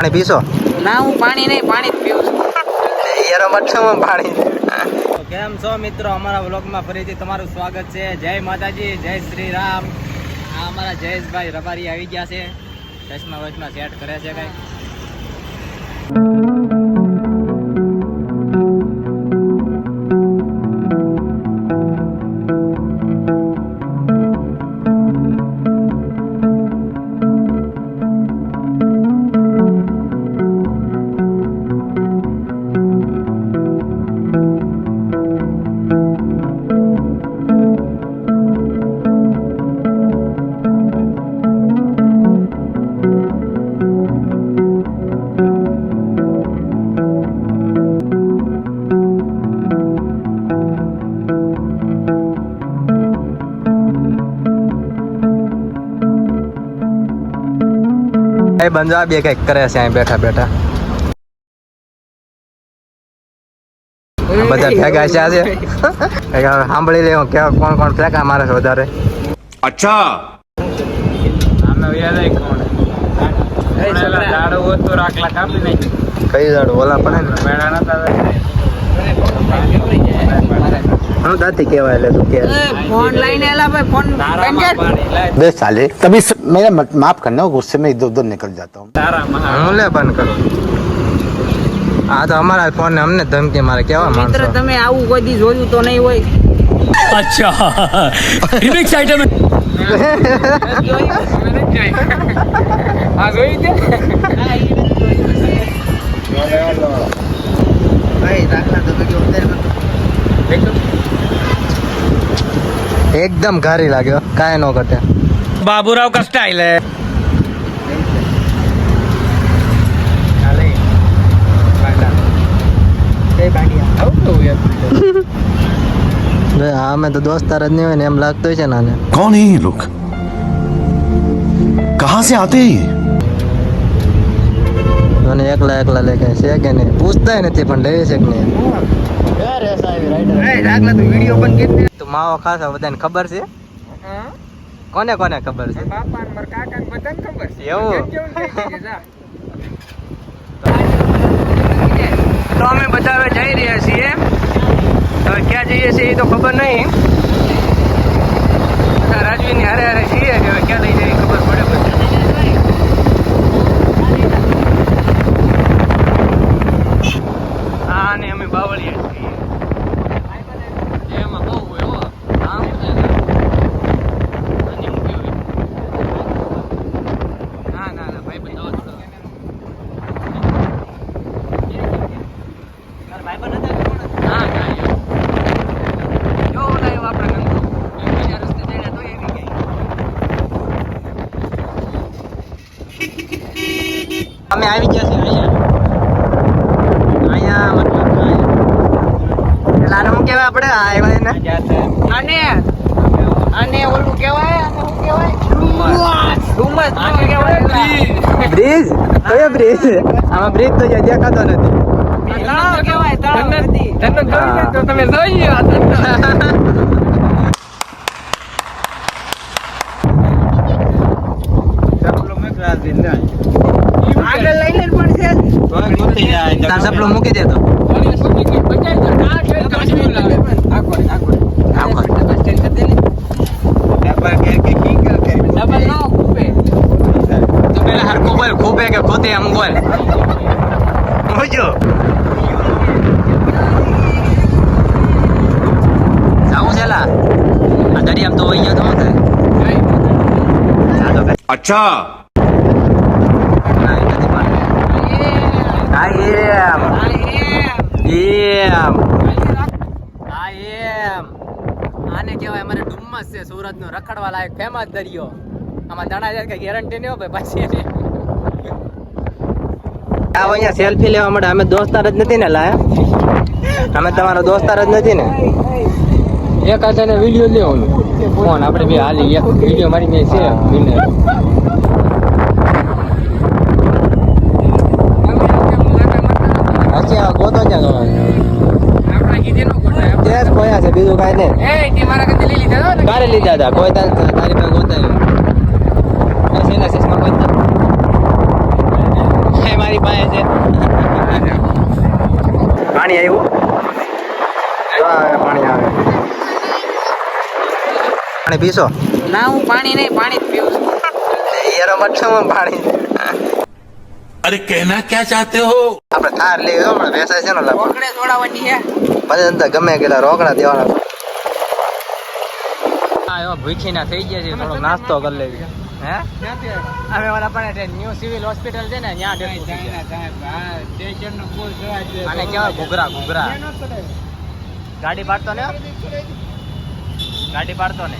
પાણી પીશો? ના, હું પાણી નહીં, પાણી જ પીવું છું. યાર મઠ્ઠામાં પાણી. કેમ છો મિત્રો? અમારા વ્લોગમાં ફરીથી તમારું સ્વાગત છે. જય માતાજી, જય શ્રી રામ. આ અમારા જયેશભાઈ રબારી આવી ગયા છે. ચશ્મા વચમાં સેટ કરે છે કઈ. બંધા બે કઈક કરે છે અહીં બેઠા બેઠા. બધા ભેગા છે આજે. સાંભળી લે કેવા કોણ કોણ ફેંકા મારે છે વધારે. અચ્છા કઈ દાડો ઓલા પડે ને હું દાતી કેવાય એટલે તું કે ફોન લઈને એલા ભાઈ, ફોન बे साले तभी मेरा माफ करना गुस्से में इधर उधर निकल जाता हूँ. હું લે બંધ કરું. આ તો અમારા ફોન ને અમને ધમકી મારે કેવા મિત્ર, માણસો. તમે આવું કોઈ દી જોયું તો નહીં હોય. अच्छा रिमिक्स आइटम એકદમ ઘારી લાગ્યો, કાંઈ નો ઘટે. बाबूराव का स्टाइल है અમે તો દોસ્તાર જ નહીં હોય ને એમ લાગતું છે ને આને. कौन है ये लोग कहाँ से आते हैं ये મને એકલા એકલા લે છે કે નહીં પૂછતાય નથી પણ લેવી છે કે નહીં. તો માવો ખાસ બધાને ખબર છે. કોને કોને ખબર છે? એવું તો અમે બધા હવે જઈ રહ્યા છીએ. હવે ક્યાં જઈએ છીએ એ તો ખબર નહીં. રાજવીની હારે હારે છીએ કે હવે ક્યાં લઈ જઈએ ખબર પડે પછી. હા ને અમે બાવળિયા છીએ. એમાં બહુ હોય હો. આમ છે ને. અને હું કેવું? ના ના ના ભાઈ બંધ હતો. તાર ભાઈ બંધ હતા કોણ? હા ના યો. જો લાયો આપણે ગંગો. બીજા રસ્તે જઈને તો એવી ગઈ. અમે આવી ગયા છીએ અહીંયા મતલબ પેલા શું કહેવાય આપણે આવ્યા એને અને અને ઓલું કહેવાય, અને શું કહેવાય? ડુમસ. આને કહેવાય બ્રિજ. કયો બ્રિજ? આમાં બ્રિજ તો દેખાતો નથી. તળાવ કહેવાય, તળાવ નદી. તો તમે જોઈ આગળ લઈને પણ છે. તાર સપલો મૂકી દે તો. ડબલ નો ખૂબે. તો પેલા હરખું બોલ, ખૂબે કે ખોતે એમ બોલ. મૂજો જાવું છે લા. આ દરિયામાં તો વહી ગયો તો શું થાય? अच्छा ના, એ નથી પાડતું. હા, એમ. એમ. હા, એમ. આને કહેવાય અમારે ડુમ્મસ છે સુરતનો રખડવા લાયક ફેમસ દરિયો. આમાં જણા જાય કઈ ગેરંટી નહીં હોય ભાઈ પછી. આ અહીંયા સેલ્ફી લેવા માટે અમે દોસ્તાર જ નથી ને લાયા. અમે તમારો દોસ્તાર જ નથી ને. એક હાથે વિડીયો લેવાનો ફોન આપણે બે હાલી એક વિડીયો મારી મેં છે હજી આ ગોતો ક્યાં જવાનું? આપણા કીધે નો ગોતાય. તે જ ખોયા છે બીજું કાંઈ નહીં. એ તે મારા કદી લઈ લીધા ને. કારે લીધા હતા કોઈ તારી પાસે ગોતાયું. બસ એના ચશ્મા ગોતા. એ મારી પાસે છે. પાણી આવ્યું પાણી આવે પાણી પીશો ના હું પાણી નહીં પાણી જ પીવું છું. યાર મઠમાં પાણી अरे कहना क्या चाहते हो આપણે થાર લઈ હમણાં વેસાય છે ને ઓલા રોકડે છોડાવવાની છે. પછી અંદર ગમે કેટલા રોકડા દેવાના હા એવા ભૂખીના થઈ ગયા છે થોડોક નાસ્તો કરી લેવી હે અમે ઓલા પણ ન્યુ સિવિલ હોસ્પિટલ છે ને ત્યાં અને કેવાય ઘૂઘરા ઘૂઘરા ગાડી પાડતો ને ગાડી પાડતો ને